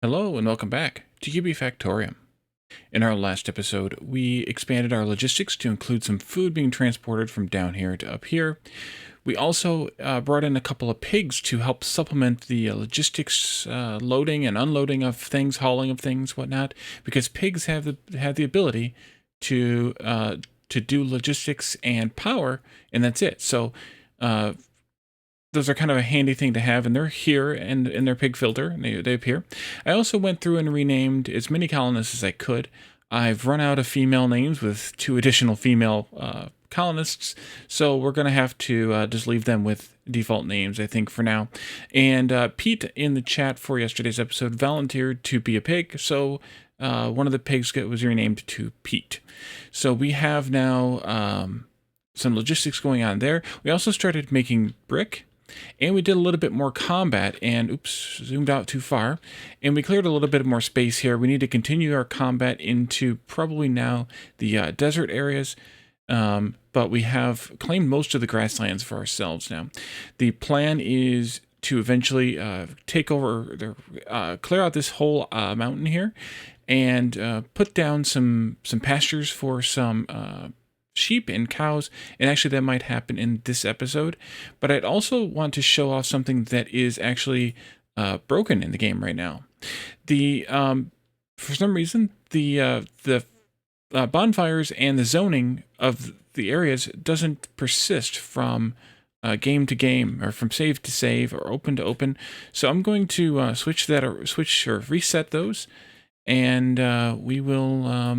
Hello and welcome back to Kubifaktorium. In our last episode, we expanded our logistics to include some food being transported from down here to up here. We also brought in a couple of pigs to help supplement the logistics, loading and unloading of things, hauling of things, whatnot, because pigs have the ability to do logistics and power, and that's it. So those are kind of a handy thing to have, and they're here and in their pig filter, and they appear. I also went through and renamed as many colonists as I could. I've run out of female names with 2 additional female colonists, so we're going to have to just leave them with default names, I think, for now. And Pete in the chat for yesterday's episode volunteered to be a pig, so one of the pigs was renamed to Pete. So we have now some logistics going on there. We also started making brick. And we did a little bit more combat, and oops, zoomed out too far. And we cleared a little bit more space here. We need to continue our combat into probably now the desert areas. But we have claimed most of the grasslands for ourselves now. The plan is to eventually take over, clear out this whole mountain here, and put down some pastures for some sheep and cows, and actually that might happen in this episode. But I'd also want to show off something that is actually broken in the game right now. The for some reason the bonfires and the zoning of the areas doesn't persist from game to game, or from save to save, or open to open. So I'm going to switch or reset those, and we will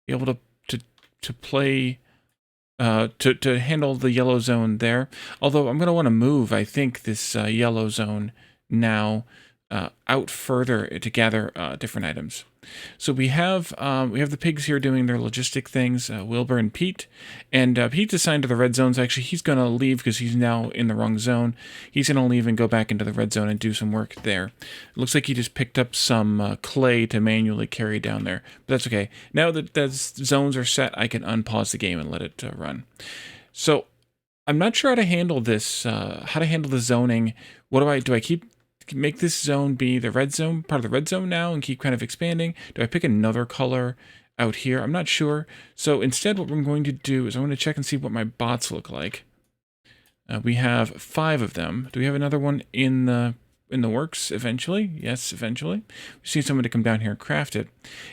be able to play, to handle the yellow zone there. Although I'm going to want to move, I think, this yellow zone now out further to gather different items. So we have the pigs here doing their logistic things, Wilbur and Pete. And Pete's assigned to the red zones. Actually, he's going to leave because he's now in the wrong zone. He's going to leave and go back into the red zone and do some work there. It looks like he just picked up some clay to manually carry down there. But that's okay. Now that those zones are set, I can unpause the game and let it run. So I'm not sure how to handle this, how to handle the zoning. What do I make this zone be the red zone, part of the red zone now, and keep kind of expanding? Do I pick another color out here? I'm not sure. So instead, what we're going to do is I'm going to check and see what my bots look like. We have 5 of them. Do we have another one in the works eventually? Yes, eventually. We just need someone to come down here and craft it.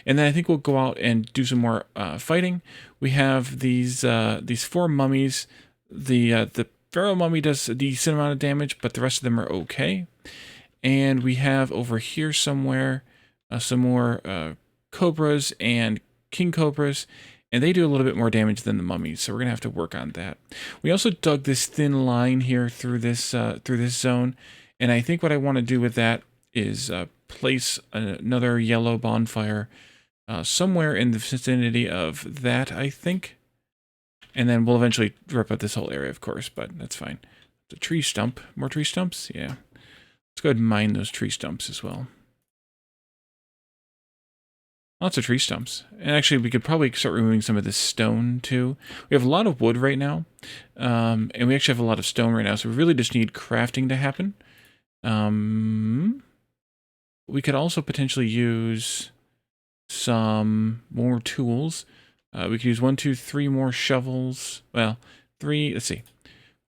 And then I think we'll go out and do some more fighting. We have these 4 mummies. The pharaoh mummy does a decent amount of damage, but the rest of them are okay. And we have over here somewhere some more cobras and king cobras, and they do a little bit more damage than the mummies, so we're going to have to work on that. We also dug this thin line here through this zone, and I think what I want to do with that is place another yellow bonfire somewhere in the vicinity of that, I think. And then we'll eventually rip out this whole area, of course, but that's fine. The tree stump. More tree stumps? Yeah. Let's go ahead and mine those tree stumps as well. Lots of tree stumps. And actually, we could probably start removing some of this stone, too. We have a lot of wood right now. And we actually have a lot of stone right now, so we really just need crafting to happen. We could also potentially use some more tools. We could use 1, 2, 3 more shovels. Well, 3, let's see.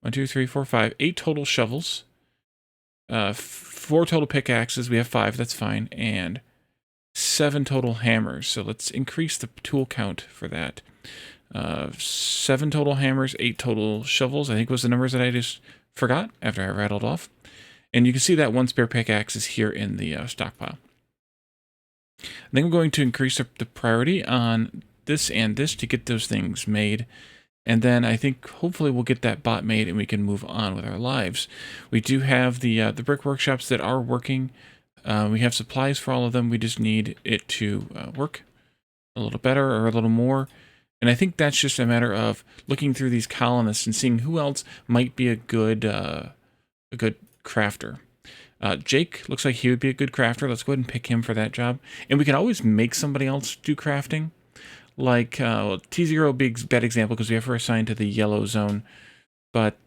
1, 2, 3, 4, 5, 8 total shovels. 4 total pickaxes. We have 5, that's fine. And 7 total hammers. So let's increase the tool count for that. 7 total hammers, 8 total shovels, I think was the numbers that I just forgot after I rattled off. And you can see that 1 spare pickaxe is here in the stockpile. I think I'm going to increase the priority on this and this to get those things made. And then I think hopefully we'll get that bot made and we can move on with our lives. We do have the brick workshops that are working. We have supplies for all of them. We just need it to work a little better or a little more. And I think that's just a matter of looking through these colonists and seeing who else might be a good crafter. Jake looks like he would be a good crafter. Let's go ahead and pick him for that job. And we can always make somebody else do crafting. Like T0 would be a bad example because we have her assigned to the yellow zone. But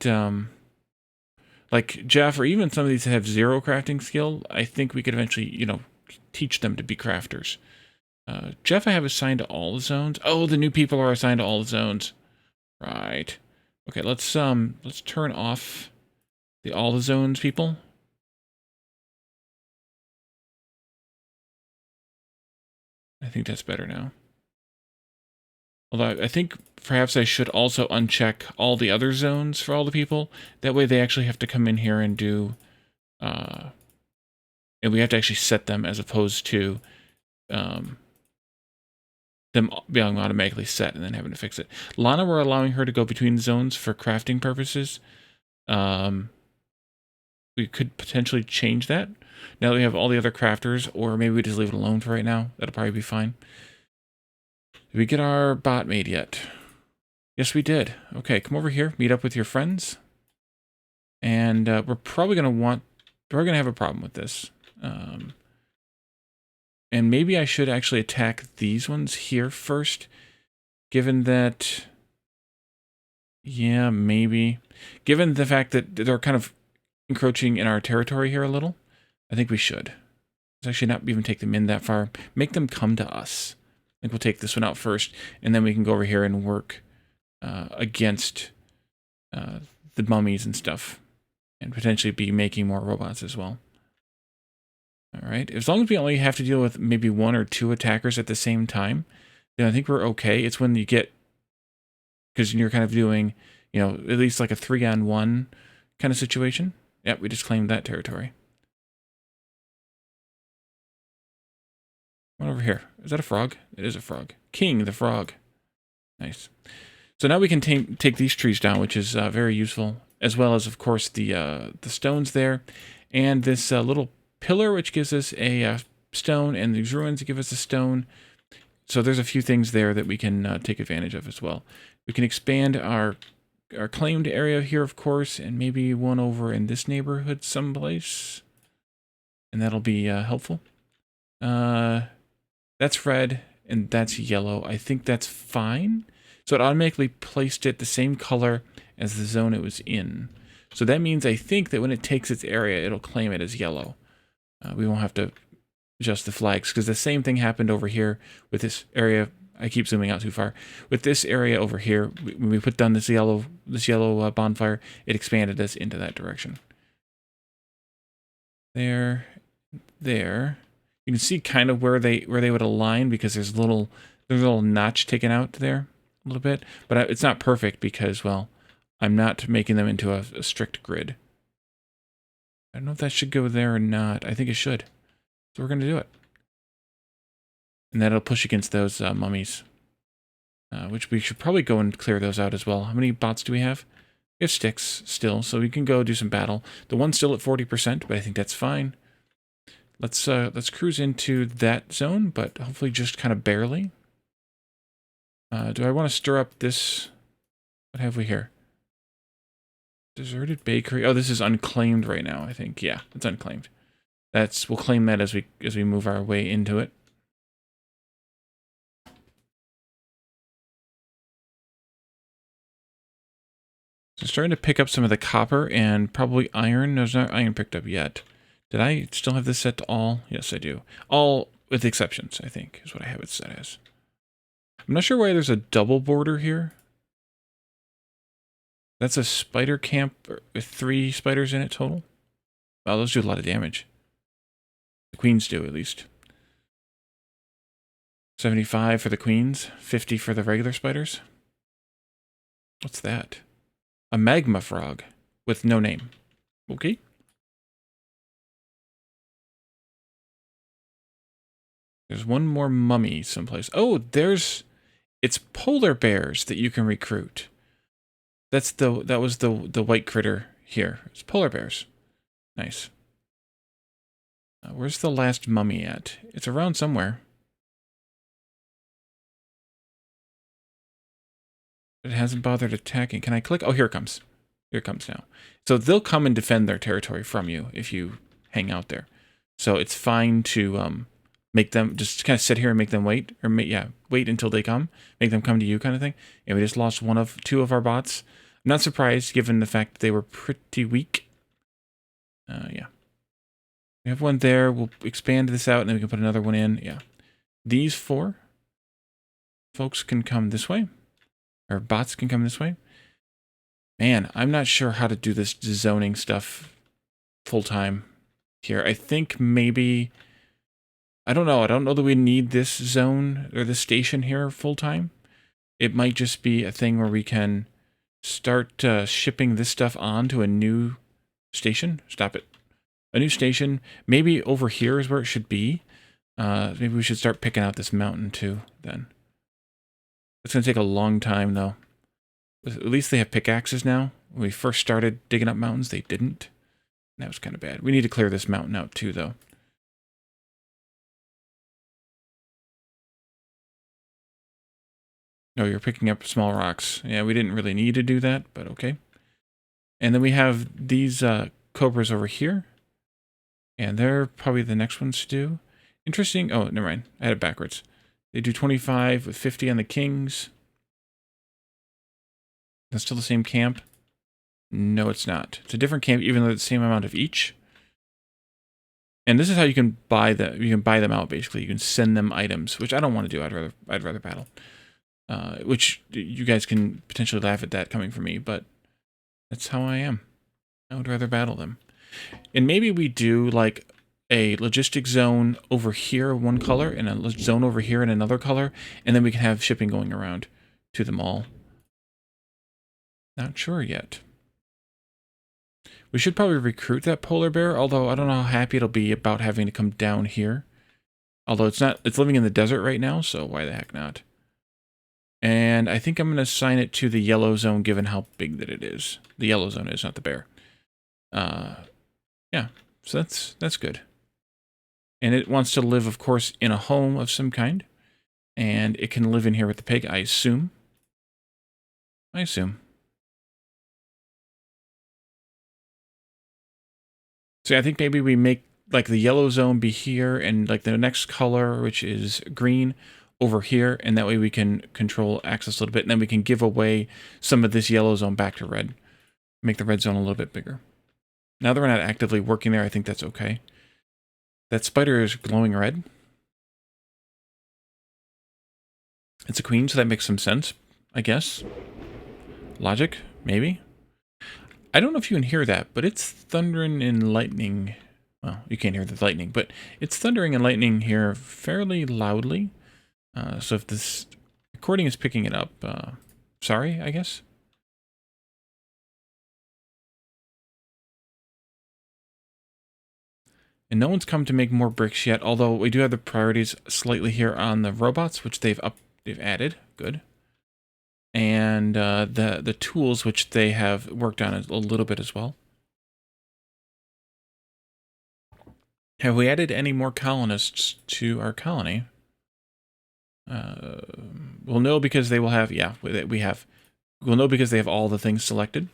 like Jeff, or even some of these that have zero crafting skill, I think we could eventually, you know, teach them to be crafters. Jeff, I have assigned to all the zones. Oh, the new people are assigned to all the zones. Right. Okay, let's turn off the all the zones people. I think that's better now. Although I think perhaps I should also uncheck all the other zones for all the people. That way they actually have to come in here and do, and we have to actually set them as opposed to them being automatically set and then having to fix it. Lana, we're allowing her to go between zones for crafting purposes. We could potentially change that now that we have all the other crafters, or maybe we just leave it alone for right now. That'll probably be fine. Did we get our bot made yet? Yes, we did. Okay, come over here, meet up with your friends. And we're probably going to have a problem with this. And maybe I should actually attack these ones here first, given that, yeah, maybe. Given the fact that they're kind of encroaching in our territory here a little, I think we should. Let's actually not even take them in that far. Make them come to us. I think we'll take this one out first, and then we can go over here and work against the mummies and stuff, and potentially be making more robots as well. All right, as long as we only have to deal with maybe 1 or 2 attackers at the same time, then I think we're okay. It's when you get, because you're kind of doing, you know, at least like a 3-on-1 kind of situation. Yep, we just claimed that territory. One over here. Is that a frog? It is a frog. King the frog. Nice. So now we can take these trees down, which is very useful, as well as, of course, the stones there, and this little pillar, which gives us a stone, and these ruins give us a stone. So there's a few things there that we can take advantage of as well. We can expand our claimed area here, of course, and maybe one over in this neighborhood someplace, and that'll be helpful. That's red, and that's yellow. I think that's fine. So it automatically placed it the same color as the zone it was in. So that means I think that when it takes its area, it'll claim it as yellow. We won't have to adjust the flags, because the same thing happened over here with this area. I keep zooming out too far. With this area over here, when we put down this yellow bonfire, it expanded us into that direction. There. You can see kind of where they would align, because there's a little notch taken out there a little bit, but it's not perfect because, well, I'm not making them into a strict grid. I don't know if that should go there or not. I think it should. So we're going to do it. And that'll push against those mummies, which we should probably go and clear those out as well. How many bots do we have? We have sticks still, so we can go do some battle. The one's still at 40%, but I think that's fine. Let's cruise into that zone, but hopefully just kind of barely. Do I want to stir up this? What have we here? Deserted bakery. Oh, this is unclaimed right now, I think. Yeah, it's unclaimed. We'll claim that as we move our way into it. So starting to pick up some of the copper and probably iron. No, there's not iron picked up yet. Did I still have this set to all? Yes, I do. All with exceptions, I think, is what I have it set as. I'm not sure why there's a double border here. That's a spider camp with 3 spiders in it total. Wow, those do a lot of damage. The queens do, at least. 75 for the queens, 50 for the regular spiders. What's that? A magma frog with no name. Okay. There's one more mummy someplace. Oh, it's polar bears that you can recruit. That was the white critter here. It's polar bears. Nice. Where's the last mummy at? It's around somewhere. It hasn't bothered attacking. Can I click? Oh, here it comes. Here it comes now. So they'll come and defend their territory from you if you hang out there. So it's fine to make them just kind of sit here and make them wait, or wait until they come, make them come to you, kind of thing. And we just lost 2 of our bots. I'm not surprised, given the fact that they were pretty weak. Yeah. We have one there. We'll expand this out, and then we can put another one in. Yeah. These 4 folks can come this way. Or bots can come this way. Man, I'm not sure how to do this zoning stuff full-time here. I think maybe... I don't know. I don't know that we need this zone or this station here full-time. It might just be a thing where we can start shipping this stuff on to a new station. Stop it. A new station. Maybe over here is where it should be. Maybe we should start picking out this mountain too then. It's going to take a long time though. At least they have pickaxes now. When we first started digging up mountains, they didn't. That was kind of bad. We need to clear this mountain out too though. Oh, you're picking up small rocks. Yeah, we didn't really need to do that, but okay. And then we have these cobras over here. And they're probably the next ones to do. Interesting. Oh, never mind. I had it backwards. They do 25 with 50 on the kings. That's still the same camp? No, it's not. It's a different camp, even though it's the same amount of each. And this is how you can buy them out, basically. You can send them items, which I don't want to do. I'd rather battle. Which you guys can potentially laugh at that coming from me, but that's how I am. I would rather battle them. And maybe we do like a logistic zone over here, one color, and a zone over here in another color, and then we can have shipping going around to them all. Not sure yet. We should probably recruit that polar bear, although I don't know how happy it'll be about having to come down here. Although it's living in the desert right now, so why the heck not? And I think I'm going to assign it to the yellow zone, given how big that it is. The yellow zone is, not the bear. Yeah, so that's good. And it wants to live, of course, in a home of some kind. And it can live in here with the pig, I assume. So I think maybe we make like the yellow zone be here and like the next color, which is green, over here. And that way we can control access a little bit. And then we can give away some of this yellow zone back to red. Make the red zone a little bit bigger. Now that we're not actively working there, I think that's okay. That spider is glowing red. It's a queen, so that makes some sense, I guess. Logic, maybe. I don't know if you can hear that, but it's thundering and lightning. Well, you can't hear the lightning, but it's thundering and lightning here fairly loudly. So if this recording is picking it up, sorry, I guess. And no one's come to make more bricks yet, although we do have the priorities slightly here on the robots, which they've added. Good. And the tools, which they have worked on a little bit as well. Have we added any more colonists to our colony? We'll know because they will have, yeah, we have. We'll know because they have all the things selected.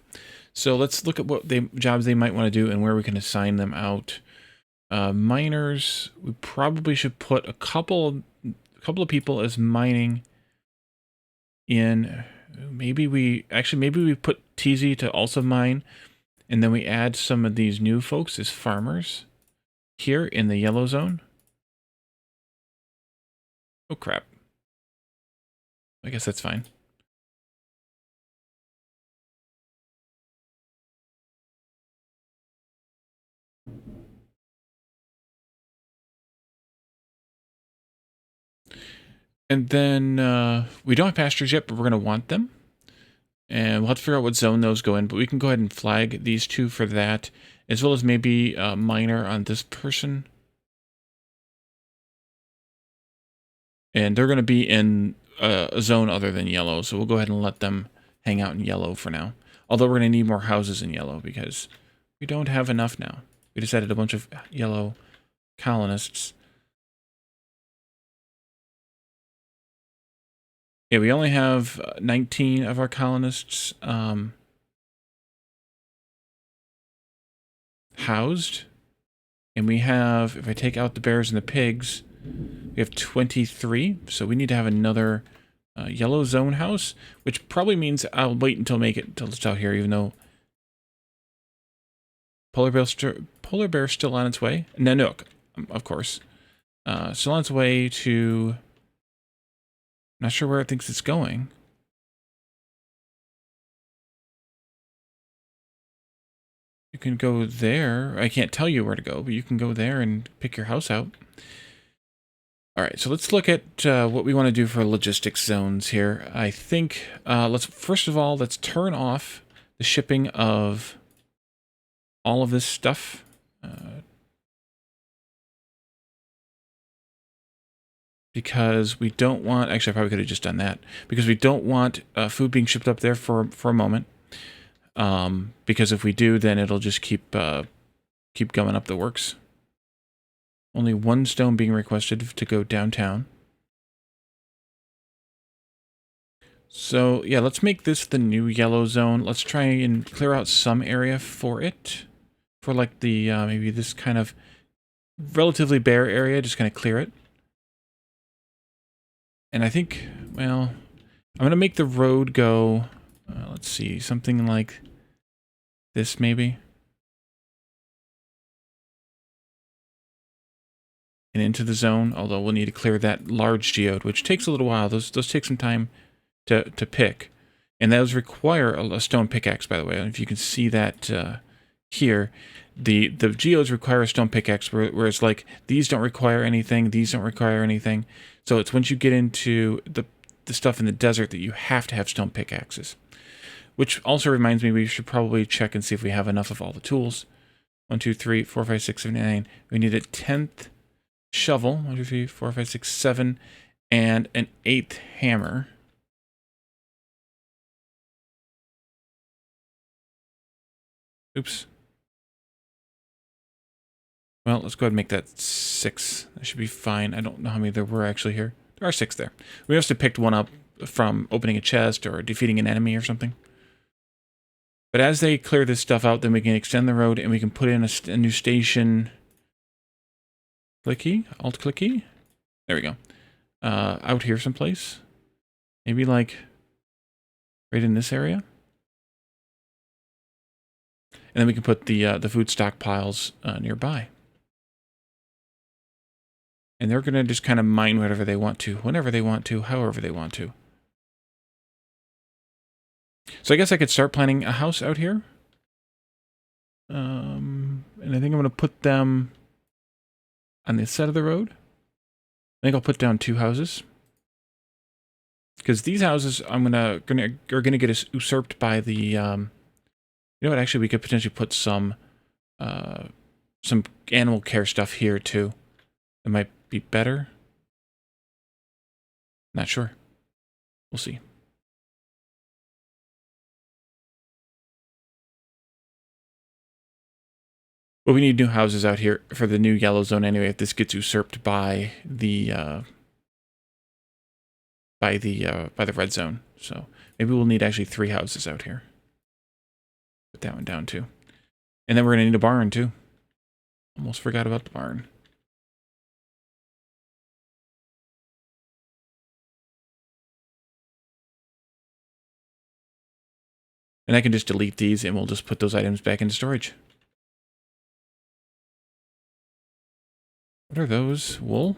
So let's look at what jobs they might want to do and where we can assign them out. Miners, we probably should put a couple of people as mining in. Maybe we put TZ to also mine, and then we add some of these new folks as farmers here in the yellow zone. Oh crap. I guess that's fine. And then we don't have pastures yet, but we're going to want them. And we'll have to figure out what zone those go in. But we can go ahead and flag these two for that, as well as maybe a miner on this person. And they're going to be in a zone other than yellow, so we'll go ahead and let them hang out in yellow for now. Although we're going to need more houses in yellow because we don't have enough now. We just added a bunch of yellow colonists. Yeah, we only have 19 of our colonists housed. And we have, if I take out the bears and the pigs, we have 23. So we need to have another yellow zone house, which probably means I'll wait until it's out here, even though polar bear still on its way. Nanook, of course. Still on its way to... Not sure where it thinks it's going. You can go there. I can't tell you where to go, but you can go there and pick your house out. All right, so let's look at what we want to do for logistics zones here. I think first of all, let's turn off the shipping of all of this stuff. Because we don't want, actually I probably could have just done that, because we don't want food being shipped up there for a moment. Because if we do, then it'll just keep going up the works. Only one stone being requested to go downtown. So yeah, let's make this the new yellow zone. Let's try and clear out some area for it. For like the, maybe this kind of relatively bare area, just kind of clear it. And I think, well, I'm going to make the road go, let's see, something like this maybe. And into the zone, although we'll need to clear that large geode, which takes a little while. Those take some time to pick. And those require a stone pickaxe, by the way. If you can see that here, the geodes require a stone pickaxe, whereas like these don't require anything, these don't require anything. So it's once you get into the stuff in the desert that you have to have stone pickaxes. Which also reminds me we should probably check and see if we have enough of all the tools. 1, 2, 3, 4, 5, 6, 7, 8, 9. We need a 10th shovel. 1, 2, 3, 4, 5, 6, 7. And an 8th hammer. Oops. Well, let's go ahead and make that 6. That should be fine. I don't know how many there were actually here. There are 6 there. We must have picked one up from opening a chest or defeating an enemy or something. But as they clear this stuff out, then we can extend the road and we can put in a new station. Clicky, alt clicky. There we go. Out here someplace. Maybe like right in this area. And then we can put the food stockpiles nearby. And they're going to just kind of mine whatever they want to, whenever they want to, however they want to. So I guess I could start planning a house out here. And I think I'm going to put them on this side of the road. I think I'll put down 2 houses. Because these houses are gonna get usurped by the you know what, actually we could potentially put some animal care stuff here too. It might be better. Not sure. We'll see. But we need new houses out here for the new yellow zone anyway, if this gets usurped by the red zone. So maybe we'll need actually 3 houses out here. Put that one down too. And then we're gonna need a barn too. Almost forgot about the barn. And I can just delete these and we'll just put those items back into storage. What are those? Wool?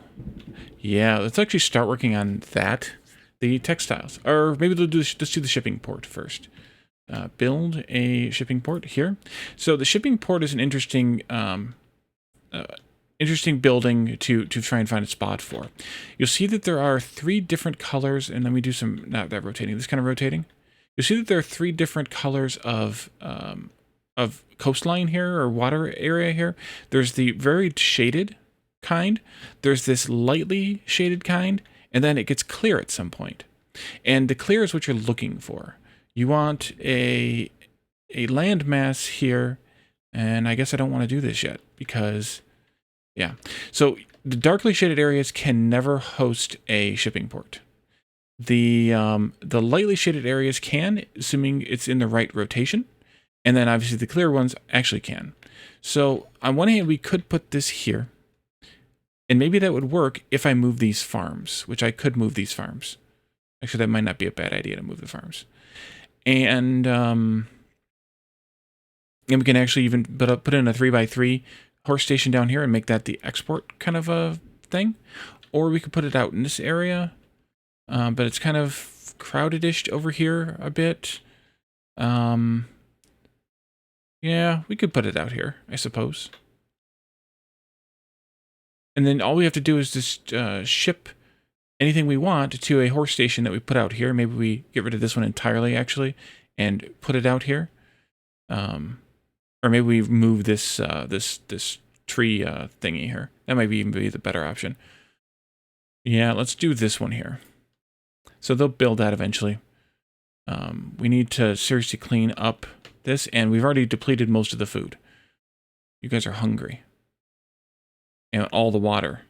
Yeah, let's actually start working on that. The textiles. Or maybe let's do the shipping port first. Build a shipping port here. So the shipping port is an interesting interesting building to try and find a spot for. You'll see that there are 3 different colors, and then we do some, not that rotating, this kind of rotating. You'll see that there are 3 different colors of coastline here, or water area here. There's the very shaded kind, there's this lightly shaded kind, and then it gets clear at some point. And the clear is what you're looking for. You want a landmass here, and I guess I don't want to do this yet because, yeah. So the darkly shaded areas can never host a shipping port. The lightly shaded areas can, assuming it's in the right rotation, and then obviously the clear ones actually can. So on one hand, we could put this here, and maybe that would work if I move these farms, which I could move these farms. Actually, that might not be a bad idea to move the farms. And And we can actually even put in a 3x3 horse station down here and make that the export kind of a thing. Or we could put it out in this area, but it's kind of crowded-ish over here a bit. Yeah, we could put it out here, I suppose. And then all we have to do is just ship anything we want to a horse station that we put out here. Maybe we get rid of this one entirely, actually, and put it out here. Or maybe we move this this tree thingy here. That might even be the better option. Yeah, let's do this one here. So they'll build that eventually. We need to seriously clean up this, and we've already depleted most of the food. You guys are hungry. And all the water.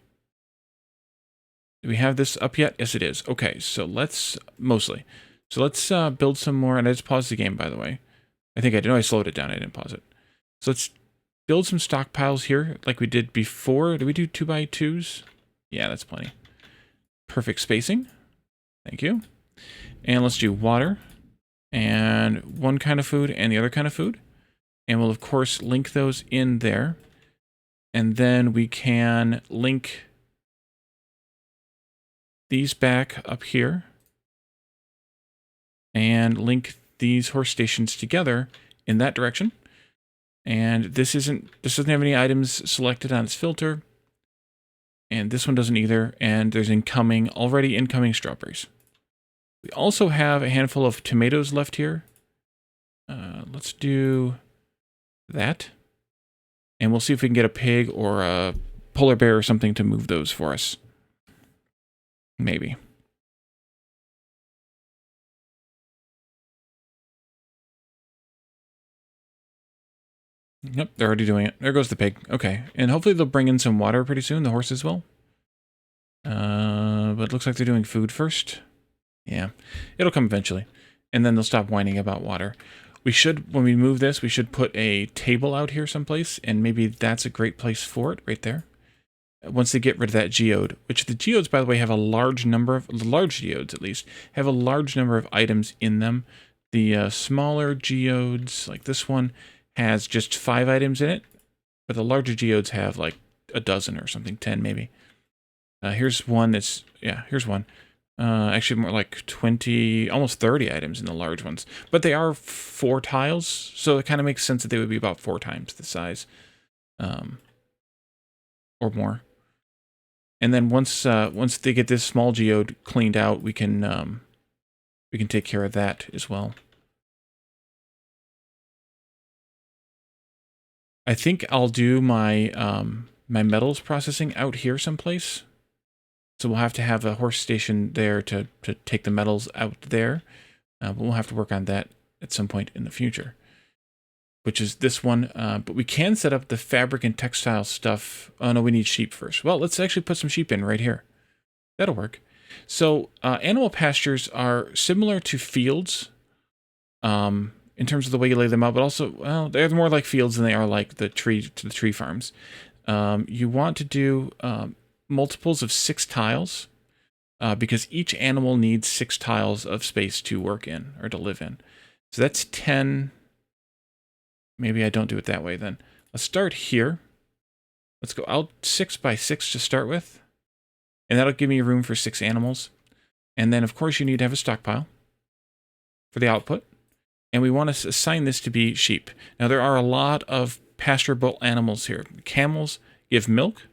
Do we have this up yet? Yes, it is. Okay, so let's, mostly. So let's build some more, and I just paused the game, by the way. I think I did. No, I slowed it down. I didn't pause it. So let's build some stockpiles here, like we did before. Did we do 2x2s? Yeah, that's plenty. Perfect spacing. Thank you. And let's do water, and one kind of food, and the other kind of food. And we'll, of course, link those in there. And then we can link these back up here and link these horse stations together in that direction. And this doesn't have any items selected on its filter. And this one doesn't either. And there's already incoming strawberries. We also have a handful of tomatoes left here. Let's do that. And we'll see if we can get a pig or a polar bear or something to move those for us. Maybe. Yep, they're already doing it. There goes the pig. Okay. And hopefully they'll bring in some water pretty soon. The horses will. But it looks like they're doing food first. Yeah. It'll come eventually. And then they'll stop whining about water. We should, when we move this, we should put a table out here someplace, and maybe that's a great place for it, right there. Once they get rid of that geode, which the geodes, by the way, have a large number of, large geodes at least, have a large number of items in them. The smaller geodes, like this one, has just 5 items in it, but the larger geodes have like a dozen or something, 10 maybe. Here's one that's, yeah, here's one. Actually more like 20, almost 30 items in the large ones. But they are 4 tiles, so it kind of makes sense that they would be about 4 times the size. Or more. And then once they get this small geode cleaned out, we can take care of that as well. I think I'll do my my metals processing out here someplace. So we'll have to have a horse station there to take the metals out there. But we'll have to work on that at some point in the future. Which is this one. But we can set up the fabric and textile stuff. Oh, no, we need sheep first. Well, let's actually put some sheep in right here. That'll work. So animal pastures are similar to fields in terms of the way you lay them out. But also, well, they're more like fields than they are like the tree farms. You want to do multiples of 6 tiles because each animal needs 6 tiles of space to work in or to live in. So that's 10. Maybe I don't do it that way then. Let's start here. Let's go out 6 by 6 to start with. And that'll give me room for 6 animals. And then, of course, you need to have a stockpile for the output. And we want to assign this to be sheep. Now, there are a lot of pasturable animals here. Camels give milk.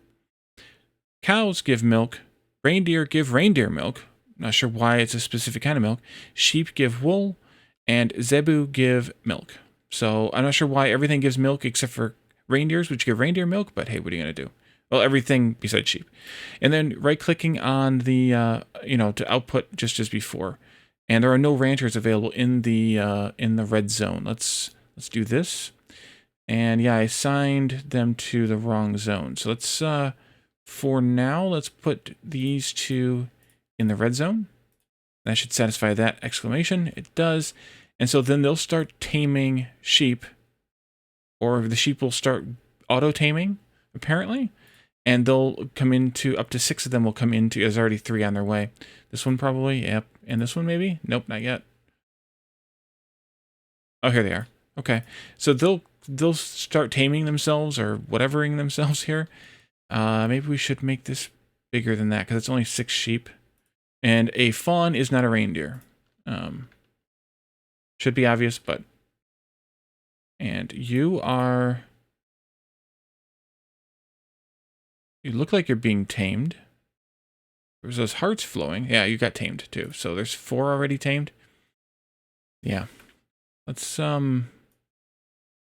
Cows give milk. Reindeer give reindeer milk. Not sure why it's a specific kind of milk. Sheep give wool. And zebu give milk. So I'm not sure why everything gives milk except for reindeers, which give reindeer milk. But hey, what are you going to do? Well, everything besides sheep. And then right-clicking on the, to output just as before. And there are no ranchers available in the red zone. Let's do this. And yeah, I assigned them to the wrong zone. So let's, for now, let's put these 2 in the red zone. That should satisfy that exclamation. It does. And so then they'll start taming sheep, or the sheep will start auto-taming, apparently. And they'll come into, up to 6 of them will come into, there's already 3 on their way. This one probably, yep. And this one maybe? Nope, not yet. Oh, here they are. Okay, so they'll start taming themselves or whatevering themselves here. Maybe we should make this bigger than that because it's only 6 sheep. And a fawn is not a reindeer. Should be obvious, but... And you are... You look like you're being tamed. There's those hearts flowing. Yeah, you got tamed too. So there's 4 already tamed. Yeah. Let's mine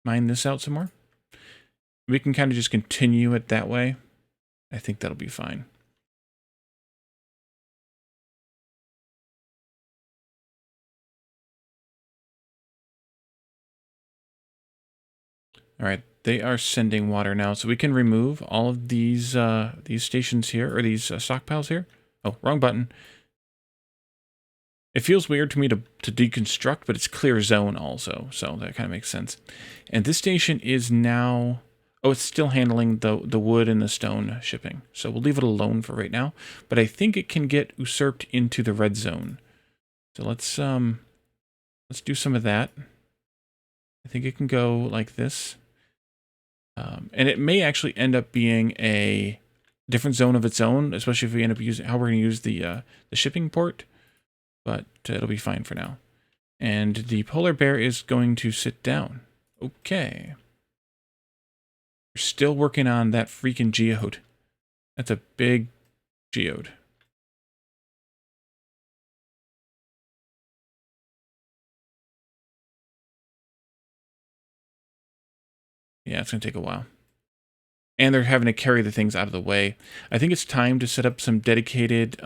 this out some more. We can kind of just continue it that way. I think that'll be fine. All right, they are sending water now, so we can remove all of these stations here, or these stockpiles here. Oh, wrong button. It feels weird to me to deconstruct, but it's clear zone also, so that kind of makes sense. And this station is now... Oh, it's still handling the wood and the stone shipping, so we'll leave it alone for right now. But I think it can get usurped into the red zone. So let's do some of that. I think it can go like this. And it may actually end up being a different zone of its own, especially if we end up using how we're going to use the shipping port. But it'll be fine for now. And the polar bear is going to sit down. Okay. We're still working on that freaking geode. That's a big geode. Yeah, it's going to take a while. And they're having to carry the things out of the way. I think it's time to set up some dedicated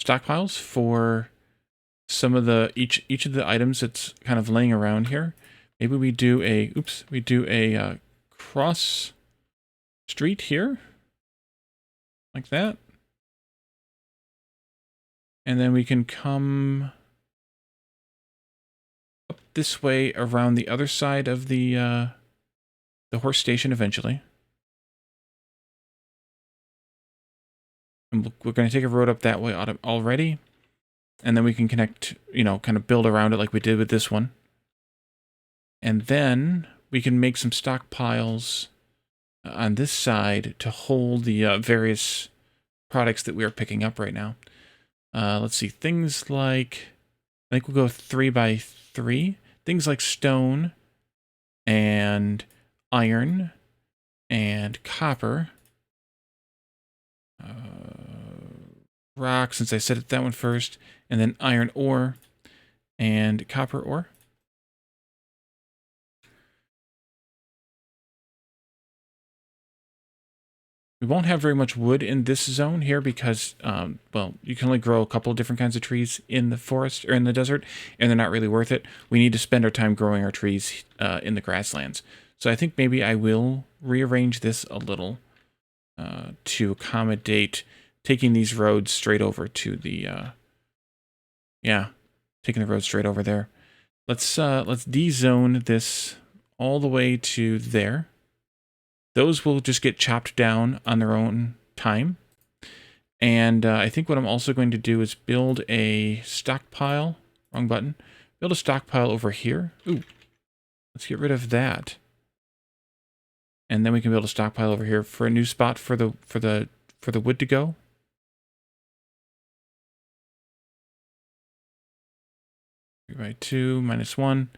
stockpiles for some of the each of the items that's kind of laying around here. Maybe we do a cross street here, like that, and then we can come up this way around the other side of the horse station eventually. And we're going to take a road up that way already. And then we can connect, you know, kind of build around it like we did with this one. And then we can make some stockpiles on this side to hold the various products that we are picking up right now. Let's see, things like, I think we'll go 3 by 3. Things like stone and iron and copper. Rock, since I said it that one first, and then iron ore and copper ore. We won't have very much wood in this zone here because, well, you can only grow a couple of different kinds of trees in the forest or in the desert, and they're not really worth it. We need to spend our time growing our trees in the grasslands. So I think maybe I will rearrange this a little to accommodate taking these roads straight over to the, taking the road straight over there. Let's de-zone this all the way to there. Those will just get chopped down on their own time. And I think what I'm also going to do is build a stockpile. Wrong button. Build a stockpile over here. Ooh, let's get rid of that. And then we can build a stockpile over here for a new spot for the wood to go. By 2 minus 1.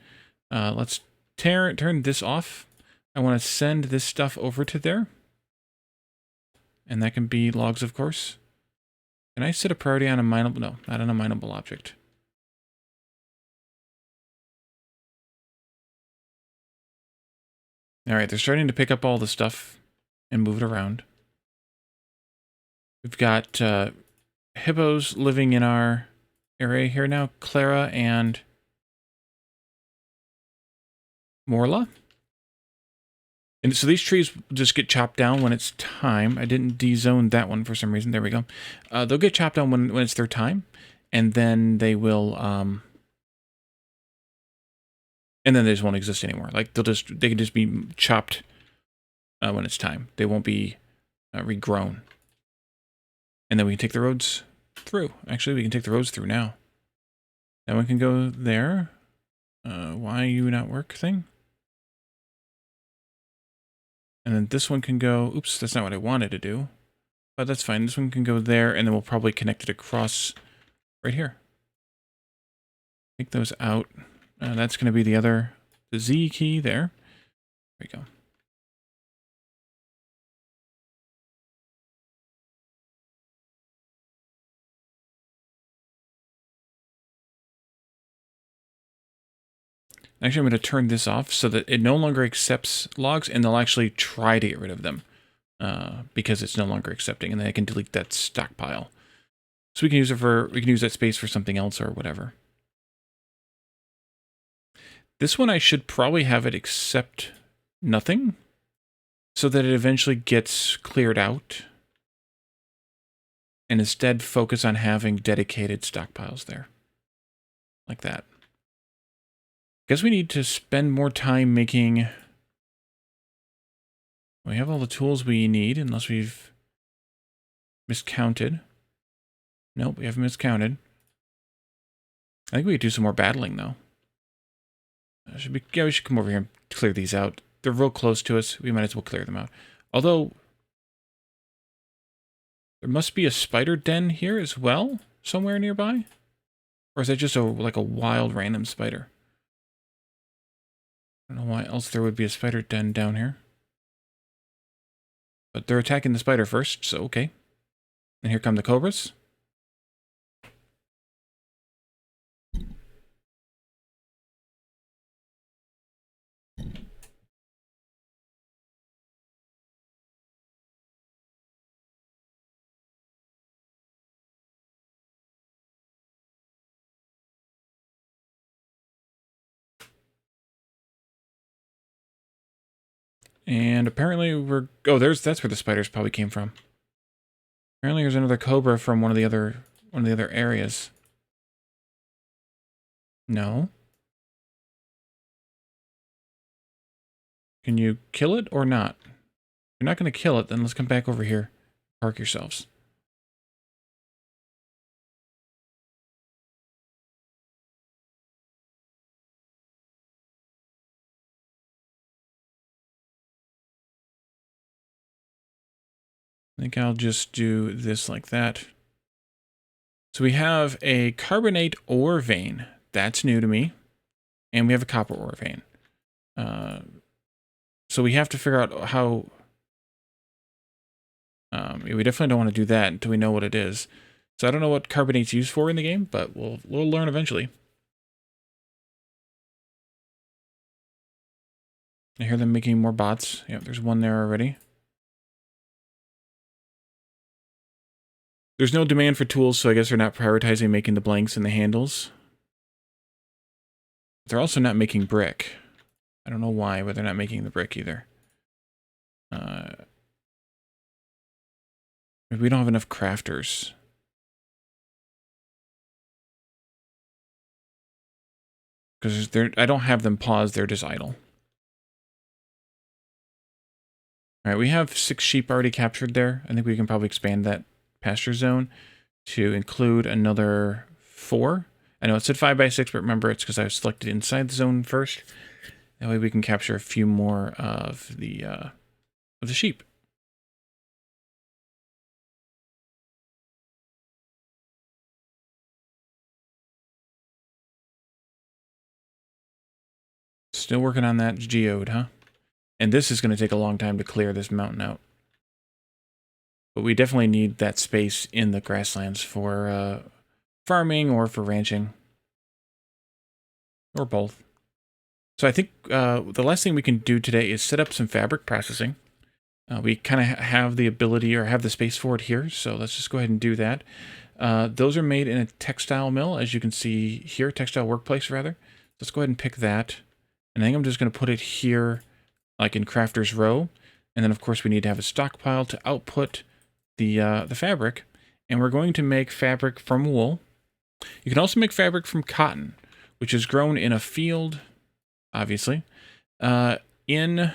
Let's turn this off. I want to send this stuff over to there. And that can be logs, of course. Can I set a priority on a mineable? No, not on a mineable object. All right, they're starting to pick up all the stuff and move it around. We've got hippos living in our area here now. Clara and Morla. And so these trees just get chopped down when it's time. I didn't de-zone that one for some reason. There we go. They'll get chopped down when it's their time. And then they will... and then they just won't exist anymore. Like, they can just be chopped when it's time. They won't be regrown. And then we can take the roads through. Actually, we can take the roads through now. That one can go there. why you not work thing. And then this one can go, oops, that's not what I wanted to do. But that's fine. This one can go there, and then we'll probably connect it across right here. Take those out. That's going to be the Z key there. There we go. Actually, I'm going to turn this off so that it no longer accepts logs, and they'll actually try to get rid of them because it's no longer accepting, and then I can delete that stockpile. So we can use that space for something else or whatever. This one I should probably have it accept nothing so that it eventually gets cleared out, and instead focus on having dedicated stockpiles there, like that. Guess we need to spend more time making... We have all the tools we need, unless we've miscounted. Nope, we haven't miscounted. I think we could do some more battling, though. We should come over here and clear these out. They're real close to us. We might as well clear them out. Although, there must be a spider den here as well, somewhere nearby. Or is that just like a wild random spider? I don't know why else there would be a spider den down here. But they're attacking the spider first, so okay. And here come the cobras. And apparently that's where the spiders probably came from. Apparently there's another cobra from one of the other areas. No. Can you kill it or not? If you're not going to kill it, then let's come back over here. Park yourselves. I think I'll just do this like that. So we have a carbonate ore vein. That's new to me. And we have a copper ore vein. So we have to figure out how... we definitely don't want to do that until we know what it is. So I don't know what carbonate's used for in the game, but we'll learn eventually. I hear them making more bots. Yeah, there's one there already. There's no demand for tools, so I guess they're not prioritizing making the blanks and the handles. They're also not making brick. I don't know why, but they're not making the brick either. Maybe we don't have enough crafters. Because I don't have them paused, they're just idle. Alright, we have 6 sheep already captured there. I think we can probably expand that pasture zone to include another 4. I know it said 5 by 6, but remember it's because I was selected inside the zone first. That way we can capture a few more of the sheep. Still working on that geode, huh? And this is going to take a long time to clear this mountain out. But we definitely need that space in the grasslands for farming or for ranching. Or both. So I think the last thing we can do today is set up some fabric processing. We kind of have the ability or have the space for it here, so let's just go ahead and do that. Those are made in a textile mill, as you can see here, textile workplace rather. Let's go ahead and pick that. And I think I'm just going to put it here, like in crafter's row. And then of course we need to have a stockpile to output the fabric. And we're going to make fabric from wool. You can also make fabric from cotton, which is grown in a field, obviously, in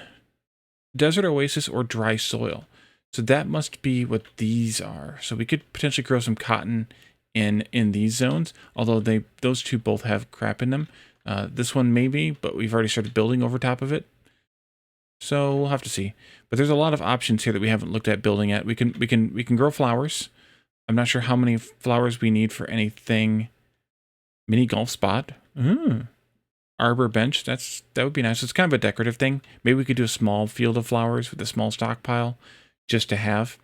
desert oasis or dry soil. So that must be what these are. So we could potentially grow some cotton in these zones, although those two both have crap in them. This one maybe, but we've already started building over top of it. So we'll have to see. But there's a lot of options here that we haven't looked at building yet. We can grow flowers. I'm not sure how many flowers we need for anything. Mini golf spot. Arbor bench. That would be nice. It's kind of a decorative thing. Maybe we could do a small field of flowers with a small stockpile just to have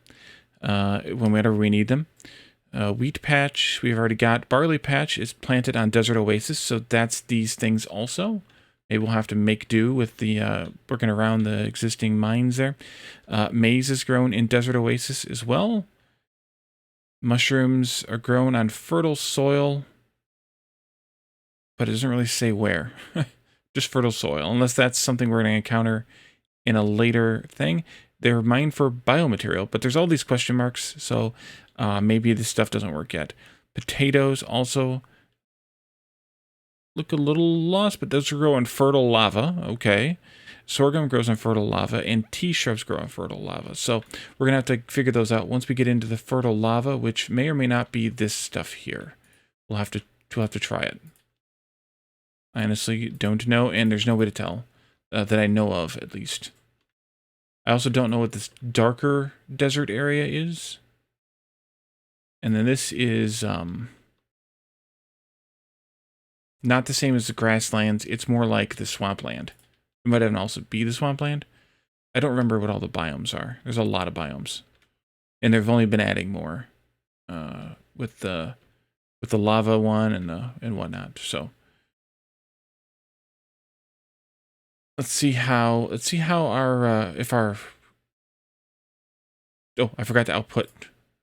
whenever we need them. Wheat patch we've already got. Barley patch is planted on desert oasis, so that's these things also. Maybe we'll have to make do with the working around the existing mines there. Maize is grown in desert oasis as well. Mushrooms are grown on fertile soil, but it doesn't really say where. Just fertile soil, unless that's something we're going to encounter in a later thing. They're mined for biomaterial, but there's all these question marks, so maybe this stuff doesn't work yet. Potatoes also look a little lost, but those grow in fertile lava. Okay. Sorghum grows in fertile lava, and tea shrubs grow in fertile lava. So we're going to have to figure those out once we get into the fertile lava, which may or may not be this stuff here. We'll have to try it. I honestly don't know, and there's no way to tell that I know of, at least. I also don't know what this darker desert area is. And then this is not the same as the grasslands. It's more like the swampland. It might even also be the swampland. I don't remember what all the biomes are. There's a lot of biomes. And they've only been adding more with the lava one and whatnot. So let's see how our oh, I forgot to output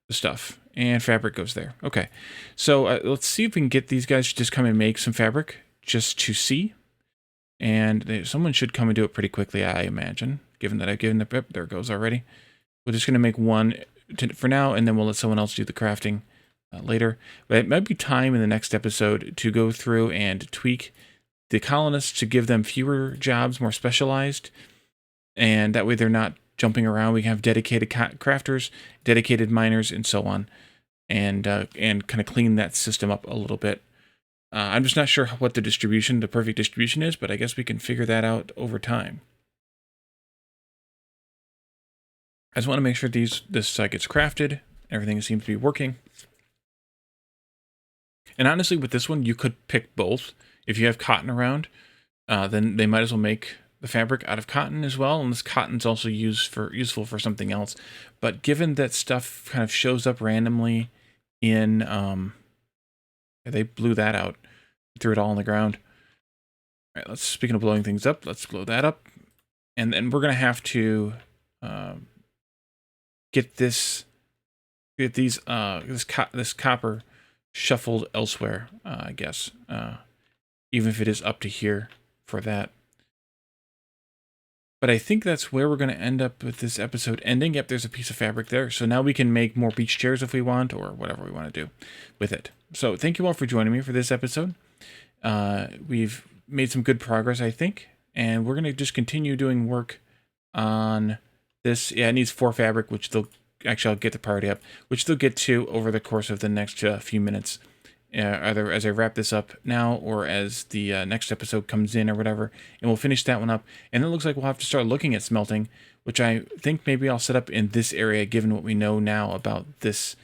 the stuff, and fabric goes there. Okay, so let's see if we can get these guys to just come and make some fabric just to see. And someone should come and do it pretty quickly, I imagine, given that I've given the pip. There it goes already. We're just going to make one for now, and then we'll let someone else do the crafting later. But it might be time in the next episode to go through and tweak the colonists to give them fewer jobs, more specialized, and that way they're not jumping around. We can have dedicated crafters, dedicated miners, and so on, and kind of clean that system up a little bit. I'm just not sure what the perfect distribution is, but I guess we can figure that out over time. I just want to make sure this gets crafted. Everything seems to be working. And honestly, with this one, you could pick both. If you have cotton around, then they might as well make the fabric out of cotton as well. And this cotton's also useful for something else. But given that stuff kind of shows up randomly in... they blew that out. Threw it all on the ground. All right, speaking of blowing things up, let's blow that up. And then we're going to have to get this copper shuffled elsewhere, I guess. Even if it is up to here for that. But I think that's where we're going to end up with this episode ending. Yep, there's a piece of fabric there. So now we can make more beach chairs if we want, or whatever we want to do with it. So thank you all for joining me for this episode. We've made some good progress, I think. And we're going to just continue doing work on this. Yeah, it needs 4 fabric, which they'll... Actually, I'll get the priority up, which they'll get to over the course of the next few minutes. Either as I wrap this up now or as the next episode comes in or whatever, and we'll finish that one up. And it looks like we'll have to start looking at smelting, which I think maybe I'll set up in this area given what we know now about this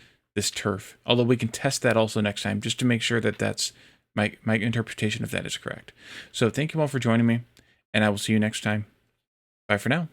turf. Although we can test that also next time just to make sure that that's my interpretation of that is correct. So thank you all for joining me, and I will see you next time. Bye for now.